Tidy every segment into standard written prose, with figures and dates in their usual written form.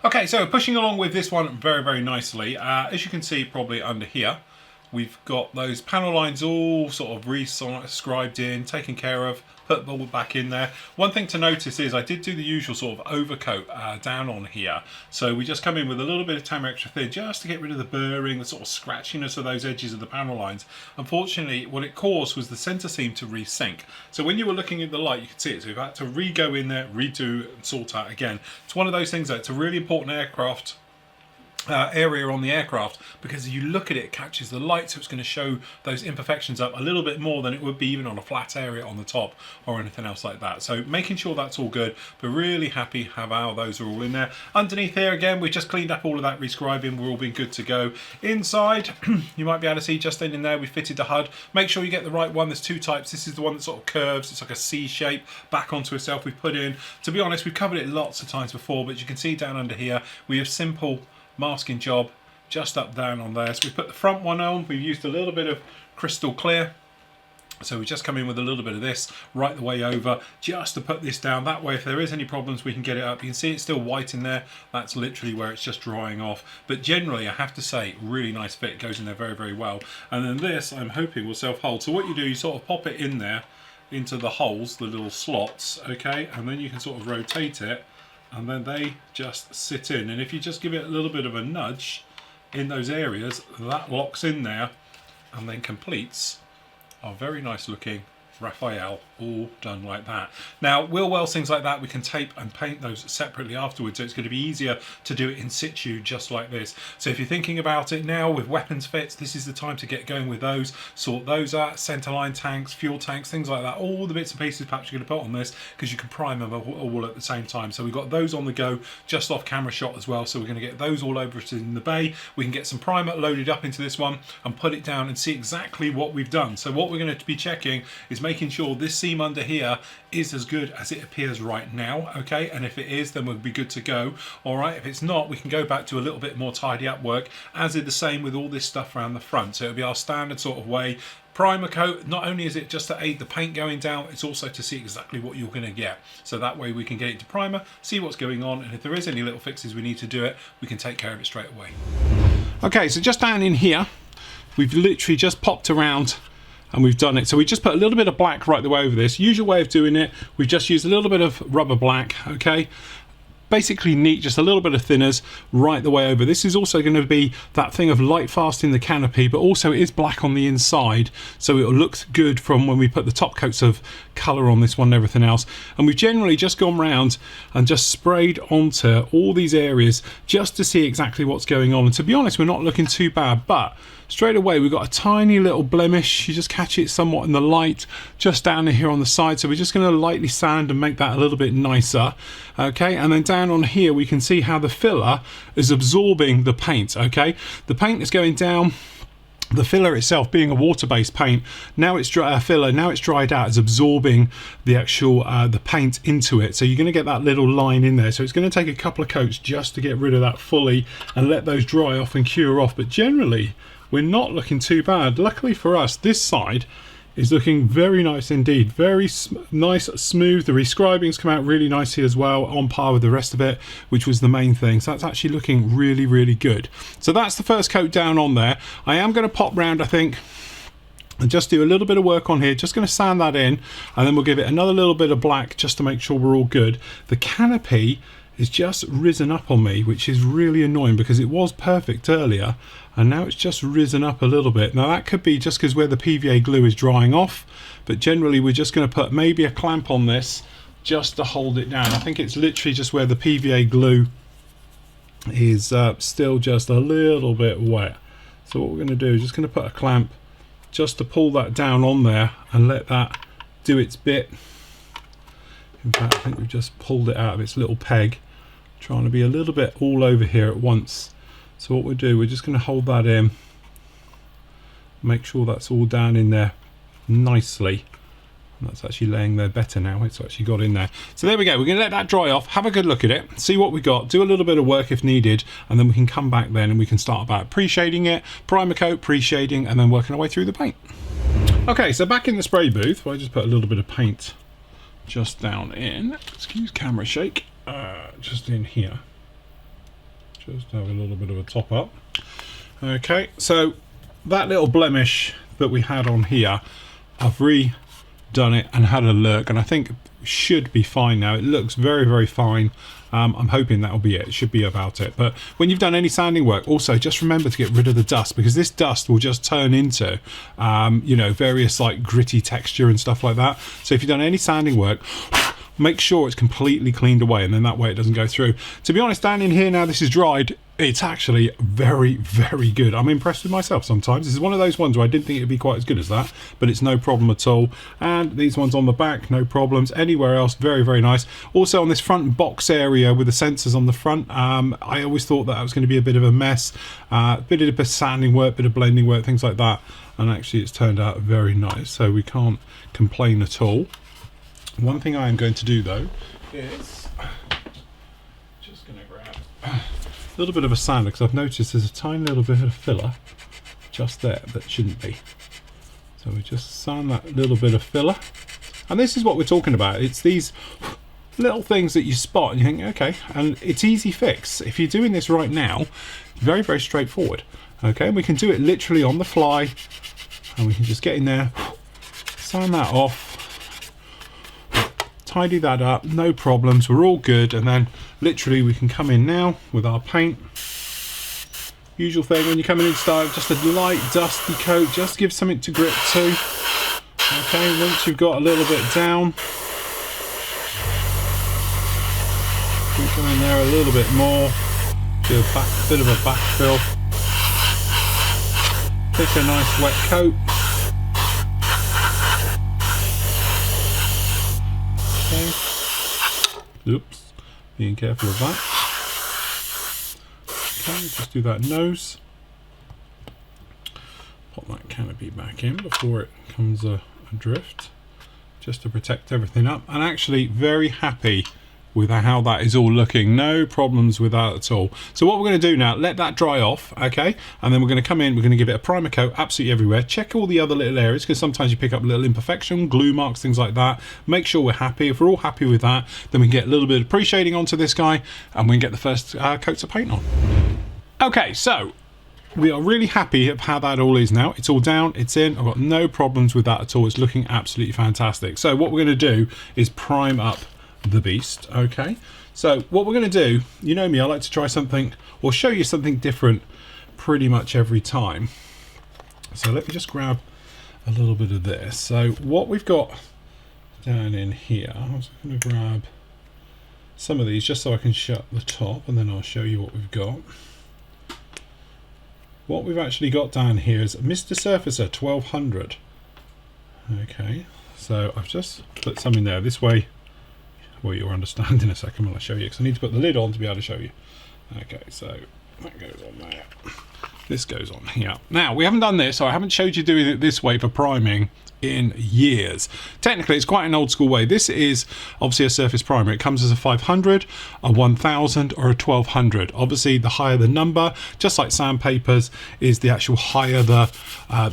Okay, so pushing along with this one very, very nicely. As you can see probably under here, we've got those panel lines all sort of re-scribed in, taken care of, put the bolt back in there. One thing to notice is I did do the usual sort of overcoat down on here. So we just come in with a little bit of Tamiya Extra Thin just to get rid of the burring, the sort of scratchiness of those edges of the panel lines. Unfortunately, what it caused was the center seam to resync. So when you were looking at the light, you could see it. So we've had to re-go in there, redo and sort out again. It's one of those things that it's a really important aircraft area on the aircraft, because if you look at it, it catches the light, so it's going to show those imperfections up a little bit more than it would be even on a flat area on the top or anything else like that. So making sure that's all good, but really happy how those are all in there. Underneath here again, we just cleaned up all of that rescribing, we're all been good to go. Inside you might be able to see just in there we fitted the HUD. Make sure you get the right one. There's two types. This is the one that sort of curves, it's like a C shape back onto itself. We've put in, to be honest, we've covered it lots of times before, but you can see down under here we have simple masking job just up down on there. So we put the front one on, we've used a little bit of crystal clear, so we just come in with a little bit of this right the way over just to put this down. That way if there is any problems we can get it up. You can see it's still white in there, that's literally where it's just drying off. But generally I have to say really nice fit, it goes in there very, very well. And then this I'm hoping will self-hold. So what you do, you sort of pop it in there into the holes, the little slots, okay, and then you can sort of rotate it and then they just sit in, and if you just give it a little bit of a nudge in those areas, that locks in there and then completes our very nice looking Rafale, all done like that. Now wheel wells, things like that, we can tape and paint those separately afterwards, so it's going to be easier to do it in situ just like this. So if you're thinking about it now with weapons fits, this is the time to get going with those, sort those out, centerline tanks, fuel tanks, things like that, all the bits and pieces perhaps you're going to put on this, because you can prime them all at the same time. So we've got those on the go just off camera shot as well, so we're going to get those all over it in the bay. We can get some primer loaded up into this one and put it down and see exactly what we've done. So what we're going to be checking is making sure this seam under here is as good as it appears right now, okay, and if it is, then we'll be good to go. All right, if it's not, we can go back to a little bit more tidy up work, as is the same with all this stuff around the front. So it'll be our standard sort of way. Primer coat, not only is it just to aid the paint going down, it's also to see exactly what you're going to get, so that way we can get it to primer, see what's going on, and if there is any little fixes we need to do it, we can take care of it straight away. Okay, so just down in here we've literally just popped around and we've done it. So we just put a little bit of black right the way over this. Usual way of doing it, we've just used a little bit of rubber black, okay? Basically neat, just a little bit of thinners right the way over. This is also going to be that thing of light fast in the canopy, but also it is black on the inside, so it looks good from when we put the top coats of colour on this one and everything else. And we've generally just gone round and just sprayed onto all these areas just to see exactly what's going on. And to be honest, we're not looking too bad, but straight away we've got a tiny little blemish. You just catch it somewhat in the light just down here on the side, so we're just going to lightly sand and make that a little bit nicer, okay? And then down on here we can see how the filler is absorbing the paint, okay? The paint is going down, the filler itself being a water-based paint, now it's dry, filler, now it's dried out, it's absorbing the actual the paint into it, so you're going to get that little line in there. So it's going to take a couple of coats just to get rid of that fully and let those dry off and cure off, but generally we're not looking too bad. Luckily for us, this side is looking very nice indeed, very nice, smooth. The rescribing's come out really nicely as well, on par with the rest of it, which was the main thing. So that's actually looking really, really good. So that's the first coat down on there. I am going to pop round, I think, and just do a little bit of work on here. Just going to sand that in, and then we'll give it another little bit of black just to make sure we're all good. The canopy is just risen up on me, which is really annoying because it was perfect earlier and now it's just risen up a little bit. Now that could be just because where the PVA glue is drying off, but generally we're just going to put maybe a clamp on this just to hold it down. I think it's literally just where the PVA glue is still just a little bit wet. So what we're going to do is just going to put a clamp just to pull that down on there and let that do its bit. In fact, I think we've just pulled it out of its little peg, trying to be a little bit all over here at once. So what we'll do, we're just going to hold that in, make sure that's all down in there nicely. And that's actually laying there better now, it's actually got in there. So there we go, we're going to let that dry off, have a good look at it, see what we got, do a little bit of work if needed, and then we can come back then and we can start about pre-shading it, primer coat, pre-shading, and then working our way through the paint. Okay, so back in the spray booth, I just put a little bit of paint just down in, excuse camera shake, just in here. Just have a little bit of a top up. Okay, so that little blemish that we had on here, I've redone it and had a look, and I think it should be fine now. It looks very, very fine. I'm hoping that'll be it. It should be about it. But when you've done any sanding work, also just remember to get rid of the dust, because this dust will just turn into, you know, various like gritty texture and stuff like that. So if you've done any sanding work, make sure it's completely cleaned away, and then that way it doesn't go through. To be honest, down in here now this is dried, it's actually very, very good. I'm impressed with myself sometimes. This is one of those ones where I didn't think it'd be quite as good as that, but it's no problem at all. And these ones on the back, no problems. Anywhere else, very, very nice. Also on this front box area with the sensors on the front, I always thought that was going to be a bit of a mess. Bit of sanding work, bit of blending work, things like that. And actually it's turned out very nice, so we can't complain at all. One thing I am going to do though is just going to grab a little bit of a sander, because I've noticed there's a tiny little bit of filler just there that shouldn't be. So we just sand that little bit of filler, and this is what we're talking about. It's these little things that you spot and you think, okay, and it's easy fix. If you're doing this right now, very, very straightforward. Okay, and we can do it literally on the fly, and we can just get in there, sand that off, tidy that up, no problems, we're all good. And then literally we can come in now with our paint. Usual thing when you come in and start, just a light dusty coat, just give something to grip to. Okay, once you've got a little bit down, we come in there a little bit more, do a bit of a backfill, pick a nice wet coat. Okay. Oops, being careful of that. Okay, just do that nose. Pop that canopy back in before it comes adrift, just to protect everything up. And actually very happy with how that is all looking. No problems with that at all. So what we're going to do now, let that dry off, okay, and then we're going to come in, we're going to give it a primer coat absolutely everywhere. Check all the other little areas, because sometimes you pick up a little imperfection, glue marks, things like that. Make sure we're happy. If we're all happy with that, then we can get a little bit of pre-shading onto this guy, and we can get the first coats of paint on. Okay, so we are really happy of how that all is now. It's all down, it's in. I've got no problems with that at all. It's looking absolutely fantastic. So what we're going to do is prime up the beast. Okay, so what we're going to do, you know me, I like to try something or show you something different pretty much every time. So let me just grab a little bit of this. So what we've got down in here, I'm just going to grab some of these just so I can shut the top, and then I'll show you what we've got. What we've actually got down here is Mr. Surfacer 1200. Okay, so I've just put some in there. This way, well, you'll understand in a second when I show you, because I need to put the lid on to be able to show you. Okay, so that goes on there. This goes on here. Now, we haven't done this, so I haven't showed you doing it this way for priming in years. Technically, it's quite an old school way. This is obviously a surface primer. It comes as a 500, a 1000, or a 1200. Obviously, the higher the number, just like sandpapers, is the actual higher the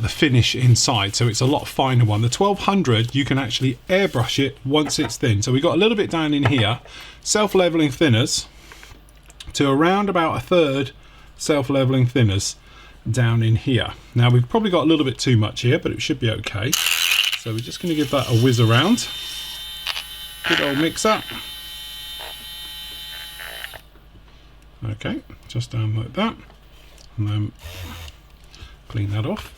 finish inside. So it's a lot finer one. The 1200, you can actually airbrush it once it's thin. So we got a little bit down in here, self-leveling thinners to around about a third self-leveling thinners down in here. Now we've probably got a little bit too much here, but it should be okay. So we're just going to give that a whiz around. Good old mix up. Okay, just down like that, and then clean that off.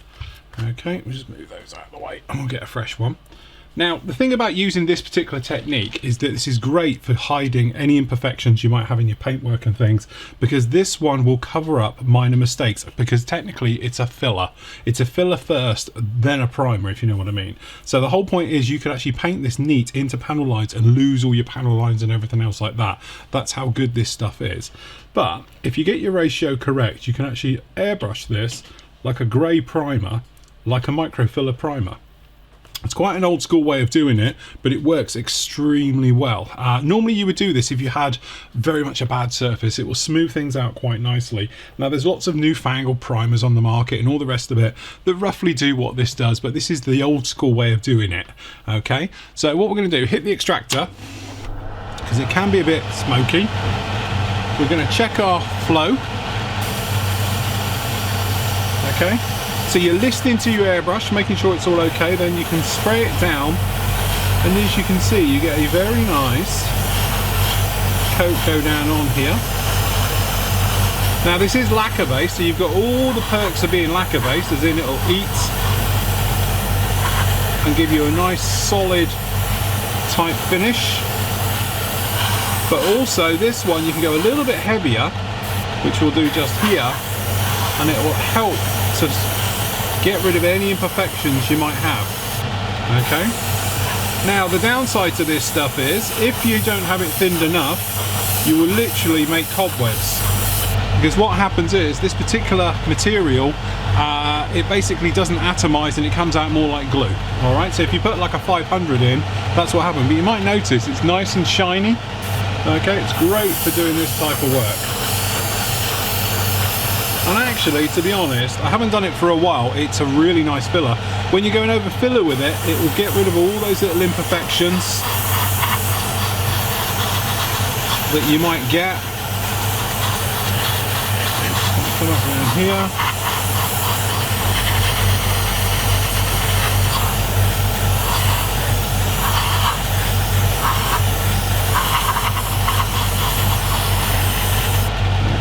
Okay, we'll just move those out of the way and we'll get a fresh one. Now, the thing about using this particular technique is that this is great for hiding any imperfections you might have in your paintwork and things, because this one will cover up minor mistakes, because technically it's a filler. It's a filler first, then a primer, if you know what I mean. So the whole point is you could actually paint this neat into panel lines and lose all your panel lines and everything else like that. That's how good this stuff is. But if you get your ratio correct, you can actually airbrush this like a grey primer, like a microfiller primer. It's quite an old school way of doing it, but it works extremely well. Normally you would do this if you had very much a bad surface. It will smooth things out quite nicely. Now there's lots of newfangled primers on the market and all the rest of it that roughly do what this does, but this is the old school way of doing it. Okay, so what we're going to do, hit the extractor, because it can be a bit smoky. we're going to check our flow. Okay, so you're listening to your airbrush, making sure it's all okay, then you can spray it down, and as you can see you get a very nice coat go down on here. Now this is lacquer based, so you've got all the perks of being lacquer based, as in it'll eat and give you a nice solid type finish. But also this one you can go a little bit heavier, which we'll do just here, and it will help to get rid of any imperfections you might have. Okay. Now the downside to this stuff is, if you don't have it thinned enough, you will literally make cobwebs. Because what happens is, this particular material, it basically doesn't atomize and it comes out more like glue. Alright, so if you put like a 500 in, that's what happened. But you might notice it's nice and shiny. Okay, it's great for doing this type of work. And actually, to be honest, I haven't done it for a while. It's a really nice filler. When you're going over filler with it, it will get rid of all those little imperfections that you might get. Come up around here.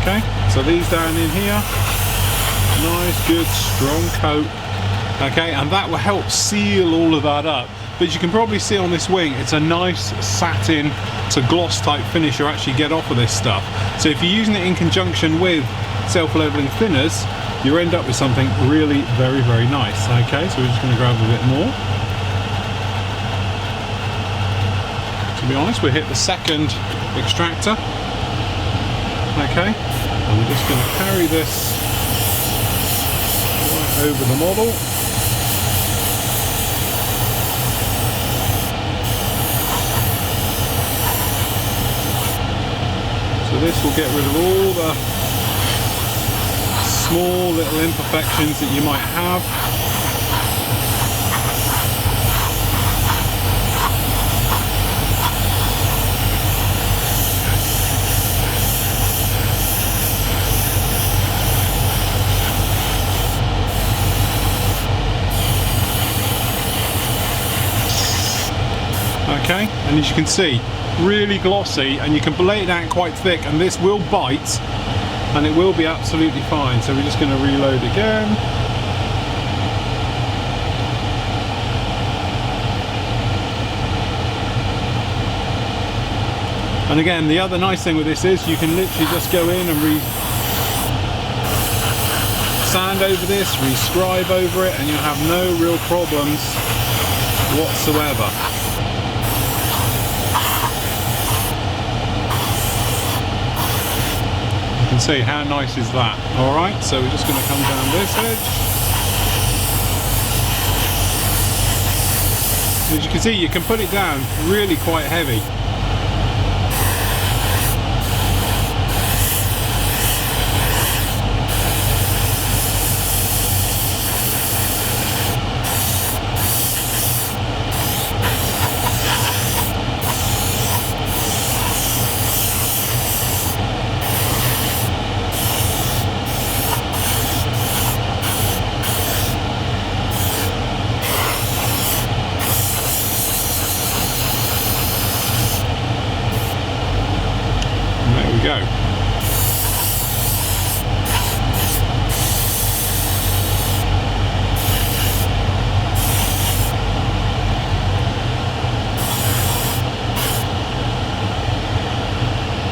Okay, so these down in here, nice good strong coat. Okay, and that will help seal all of that up. But as you can probably see on this wing, it's a nice satin to gloss type finish you actually get off of this stuff. So if you're using it in conjunction with self-leveling thinners, you end up with something really very, very nice. Okay, so we're just going to grab a bit more. To be honest, we hit the second extractor. Okay, and we're just going to carry this right over the model. So this will get rid of all the small little imperfections that you might have. Okay, and as you can see, really glossy, and you can lay it out quite thick, and this will bite and it will be absolutely fine. So we're just going to reload again. And again, the other nice thing with this is you can literally just go in and sand over this, rescribe over it, and you'll have no real problems whatsoever. You can see how nice is that. Alright, so we're just going to come down this edge. As you can see, you can put it down really quite heavy. Go.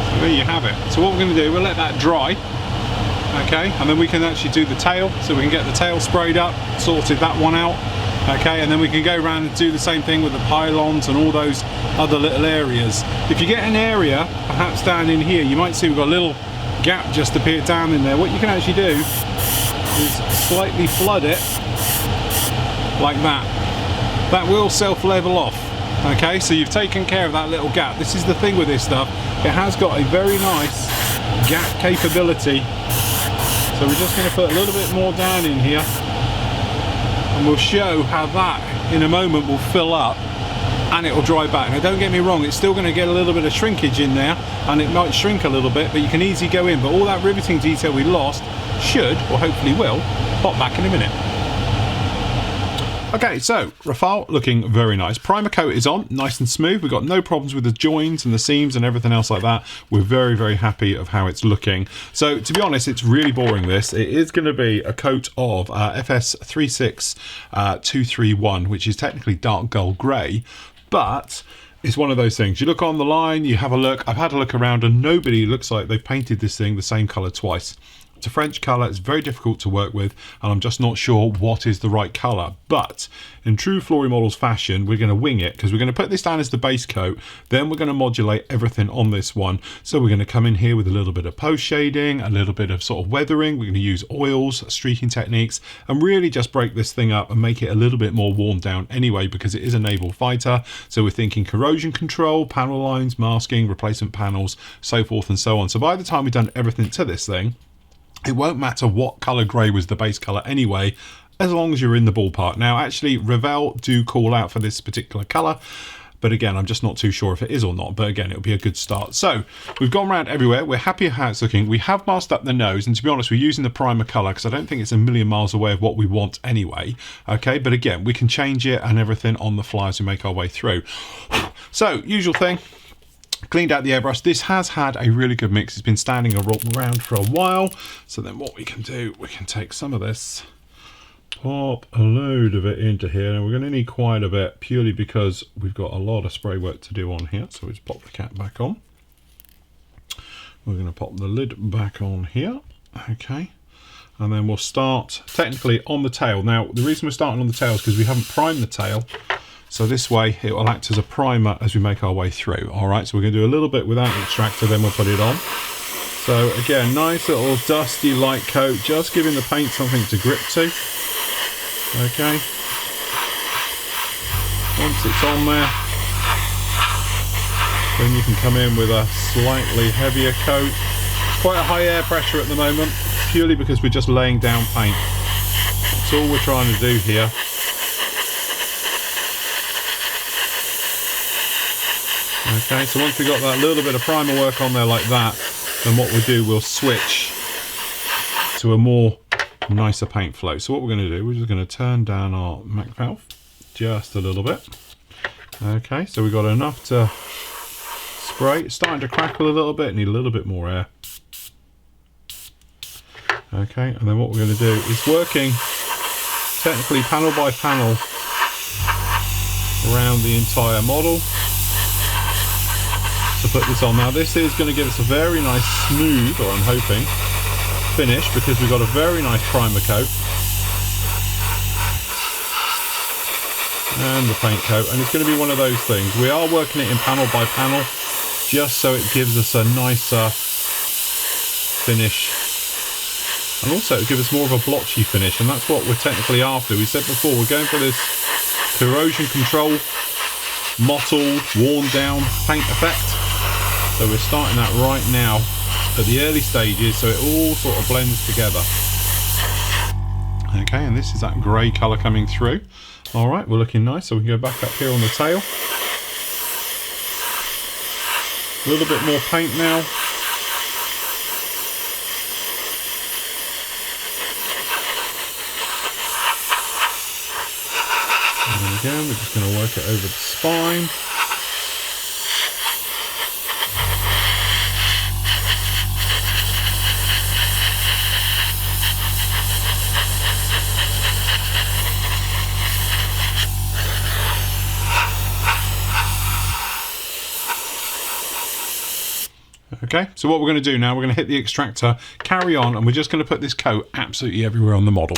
So there you have it. So what we're going to do, we'll let that dry, okay, and then we can actually do the tail, so we can get the tail sprayed up, sorted that one out, okay, and then we can go around and do the same thing with the pylons and all those other little areas. If you get an area, perhaps down in here, you might see we've got a little gap just appeared down in there. What you can actually do is slightly flood it like that. That will self-level off. Okay, so you've taken care of that little gap. This is the thing with this stuff. It has got a very nice gap capability. So we're just going to put a little bit more down in here, and we'll show how that in a moment will fill up and it will dry back. Now don't get me wrong, it's still going to get a little bit of shrinkage in there, and it might shrink a little bit, but you can easily go in. But all that riveting detail we lost should, or hopefully will, pop back in a minute. Okay, so Rafale looking very nice. Primer coat is on, nice and smooth. We've got no problems with the joins and the seams and everything else like that. We're very, very happy of how it's looking. So to be honest, it's really boring this. It is going to be a coat of FS 36231, which is technically dark gold grey, but it's one of those things. You look on the line, you have a look. I've had a look around and nobody looks like they've painted this thing the same colour twice. It's a French colour, it's very difficult to work with, and I'm just not sure what is the right colour. But in true Flory Models fashion, we're going to wing it, because we're going to put this down as the base coat, then we're going to modulate everything on this one. So we're going to come in here with a little bit of post shading, a little bit of sort of weathering. We're going to use oils, streaking techniques, and really just break this thing up and make it a little bit more worn down anyway, because it is a naval fighter. So we're thinking corrosion control, panel lines, masking, replacement panels, so forth and so on. So by the time we've done everything to this thing, it won't matter what colour grey was the base colour anyway, as long as you're in the ballpark. Now, actually, Revell do call out for this particular colour, but again, I'm just not too sure if it is or not. But again, it'll be a good start. So we've gone around everywhere. We're happy how it's looking. We have masked up the nose, and to be honest, we're using the primer colour because I don't think it's a million miles away of what we want anyway. Okay, but again, we can change it and everything on the fly as we make our way through. So, usual thing. Cleaned out the airbrush. This has had a really good mix. It's been standing around for a while. So then what we can do, we can take some of this, pop a load of it into here. And we're going to need quite a bit purely because we've got a lot of spray work to do on here. So we just pop the cap back on. We're going to pop the lid back on here. Okay. And then we'll start technically on the tail. Now, the reason we're starting on the tail is because we haven't primed the tail. So this way it will act as a primer as we make our way through. All right, so we're going to do a little bit without the extractor, then we'll put it on. So again, nice little dusty light coat, just giving the paint something to grip to. Okay. Once it's on there, then you can come in with a slightly heavier coat. It's quite a high air pressure at the moment, purely because we're just laying down paint. That's all we're trying to do here. Okay, so once we've got that little bit of primer work on there like that, then what we'll do, we'll switch to a more nicer paint flow. So what we're going to do, we're just going to turn down our Mac valve just a little bit. Okay, so we've got enough to spray. It's starting to crackle a little bit, need a little bit more air. Okay, and then what we're going to do is working technically panel by panel around the entire model to put this on. Now this is going to give us a very nice smooth, or I'm hoping, finish, because we've got a very nice primer coat and the paint coat, and it's going to be one of those things. We are working it in panel by panel just so it gives us a nicer finish, and also it gives us more of a blotchy finish, and that's what we're technically after. We said before, we're going for this corrosion control, mottled, worn down paint effect. So we're starting that right now at the early stages, so it all sort of blends together. Okay, and this is that grey colour coming through. All right, we're looking nice. So we can go back up here on the tail. A little bit more paint now. And again, we're just going to work it over the spine. Okay, so what we're going to do now, we're going to hit the extractor, carry on, and we're just going to put this coat absolutely everywhere on the model.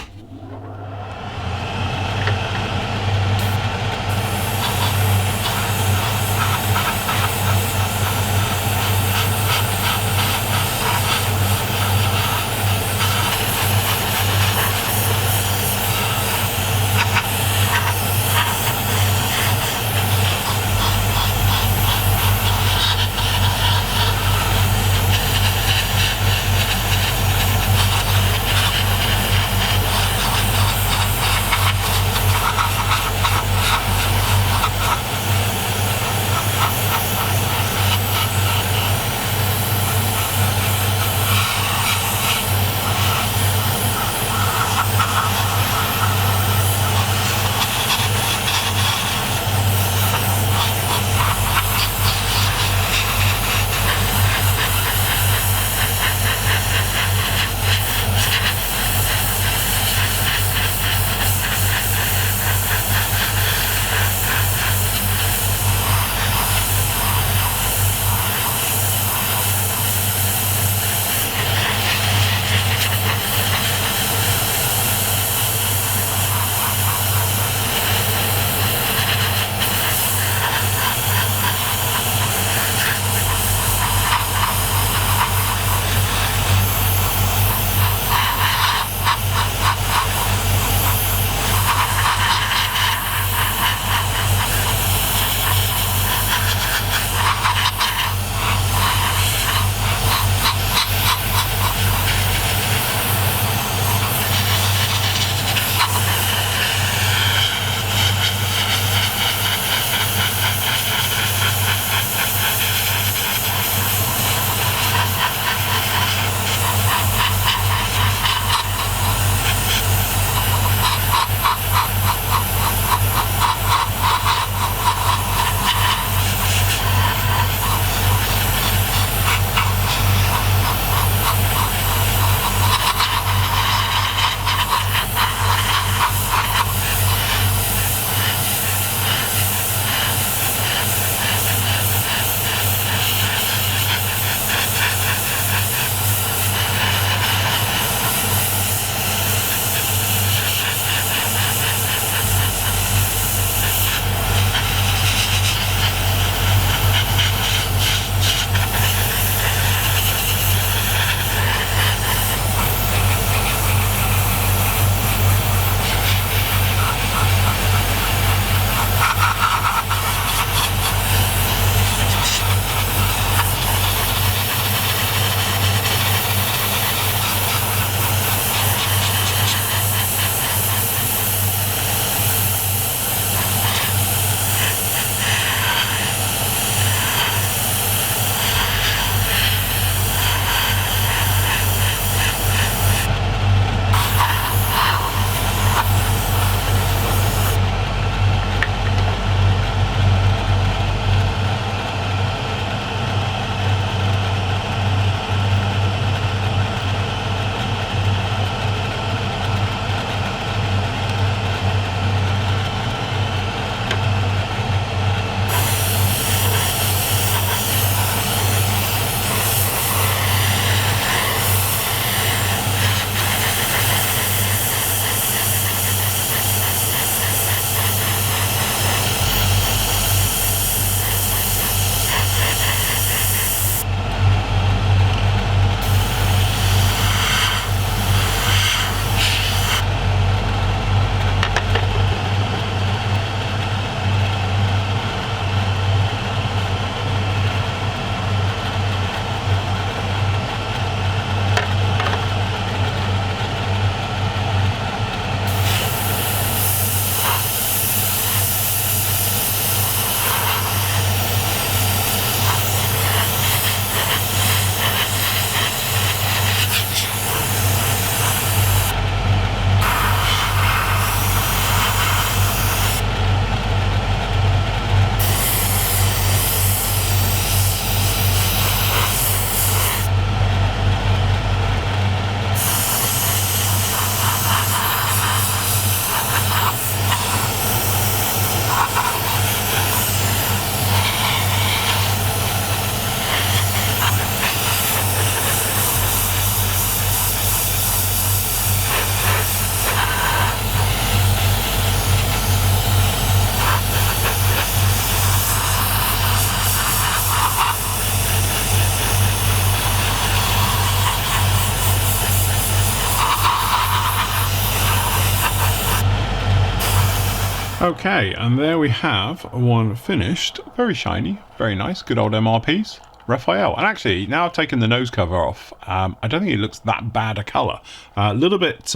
Okay, and there we have one finished. Very shiny, very nice, good old MRPs. Rafale. And actually, now I've taken the nose cover off, I don't think it looks that bad a colour. A little bit,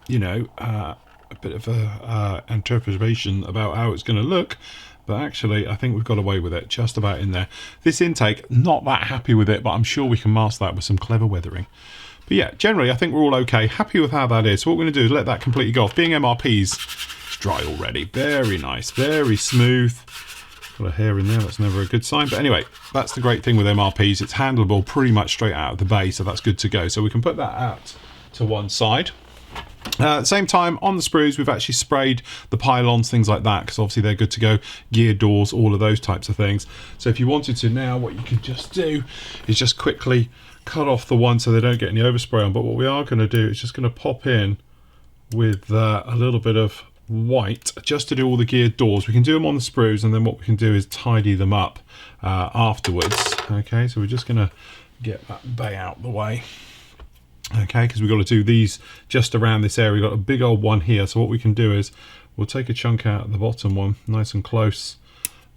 you know, a bit of a interpretation about how it's going to look. But actually, I think we've got away with it, just about in there. This intake, not that happy with it, but I'm sure we can mask that with some clever weathering. But yeah, generally, I think we're all okay. Happy with how that is. So what we're going to do is let that completely go off. Being MRPs, it's dry already. Very nice, very smooth. Got a hair in there, that's never a good sign. But anyway, that's the great thing with MRPs. It's handleable pretty much straight out of the bay, so that's good to go. So we can put that out to one side. At the same time, on the sprues, we've actually sprayed the pylons, things like that, because obviously they're good to go. Gear doors, all of those types of things. So if you wanted to now, what you could just do is just quickly cut off the one so they don't get any overspray on. But what we are going to do is just going to pop in with a little bit of white just to do all the gear doors. We can do them on the sprues, and then what we can do is tidy them up afterwards. Okay, so we're just going to get that bay out the way. Okay, because we've got to do these just around this area. We've got a big old one here, so what we can do is we'll take a chunk out of the bottom one, nice and close,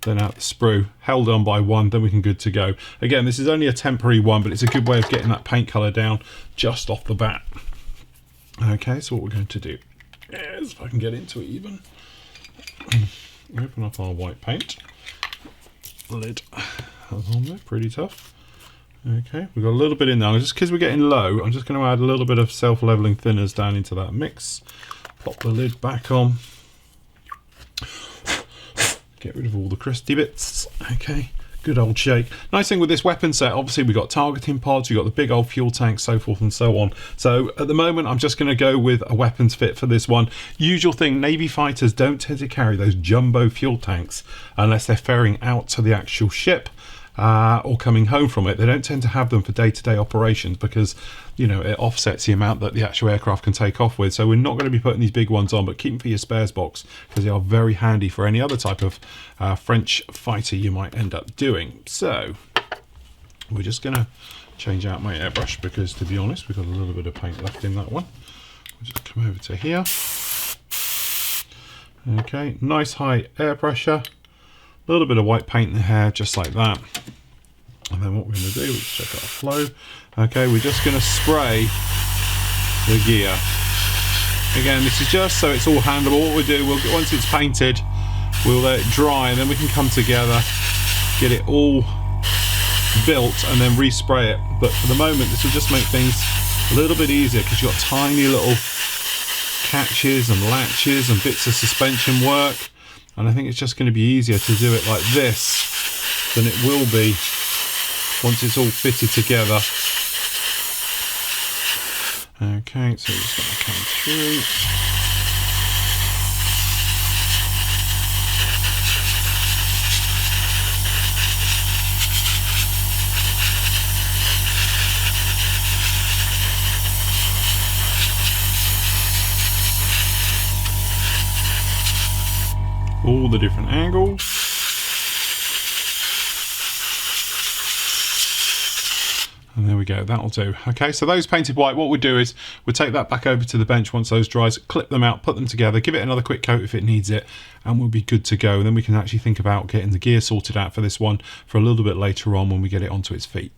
then out the sprue, held on by one, then we can good to go. Again, this is only a temporary one, but it's a good way of getting that paint colour down just off the bat. Okay, so what we're going to do is, if I can get into it even, open up our white paint. Lid that's on there, pretty tough. Okay, we've got a little bit in there. Just because we're getting low, I'm just going to add a little bit of self-leveling thinners down into that mix. Pop the lid back on. Get rid of all the crusty bits. Okay, good old shake. Nice thing with this weapon set, obviously we've got targeting pods, we've got the big old fuel tanks, so forth and so on. So at the moment, I'm just going to go with a weapons fit for this one. Usual thing, Navy fighters don't tend to carry those jumbo fuel tanks unless they're ferrying out to the actual ship. Or coming home from it. They don't tend to have them for day-to-day operations because, you know, it offsets the amount that the actual aircraft can take off with. So we're not going to be putting these big ones on, but keep them for your spares box because they are very handy for any other type of French fighter you might end up doing. So we're just going to change out my airbrush because, to be honest, we've got a little bit of paint left in that one. We'll just come over to here. Okay, nice high air pressure. A little bit of white paint in the hair, just like that. And then what we're going to do is check our flow. Okay, we're just going to spray the gear. Again, this is just so it's all handleable. What we'll do, once it's painted, we'll let it dry, and then we can come together, get it all built, and then respray it. But for the moment, this will just make things a little bit easier because you've got tiny little catches and latches and bits of suspension work. And I think it's just going to be easier to do it like this than it will be once it's all fitted together. Okay, so it's going to come through. All the different angles. And there we go, that'll do. Okay, so those painted white, what we'll do is we'll take that back over to the bench once those dries, clip them out, put them together, give it another quick coat if it needs it, and we'll be good to go. And then we can actually think about getting the gear sorted out for this one for a little bit later on when we get it onto its feet.